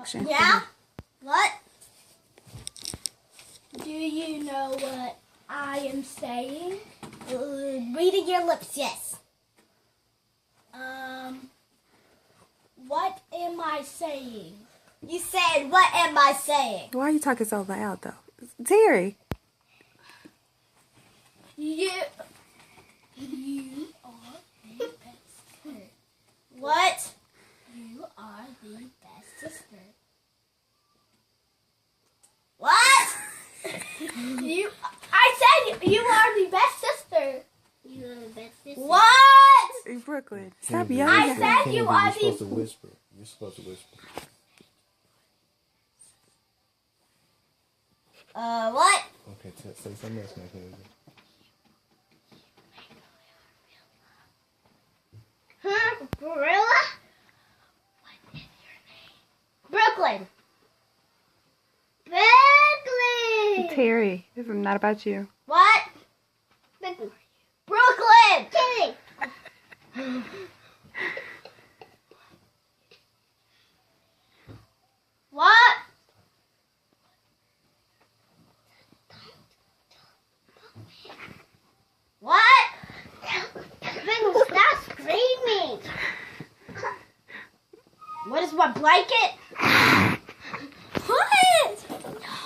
question. Yeah? What? Do you know what I am saying? Reading your lips, yes. What am I saying? You said, what am I saying? Why are you talking so loud, though? Terry. You are the best sister. What? You are the best sister. What? I said you are the best sister. You are the best sister. What? In Brooklyn. Stop Kennedy, yelling. I at said me. you Kennedy, are you're supposed to the... whisper. You're supposed to whisper. What? Okay, say something else, man, Kennedy. Gorilla? What is your name? Brooklyn. Brooklyn. Terry, this is not about you. What? Brooklyn. Kidding. What? What? Stop screaming. What is my blanket?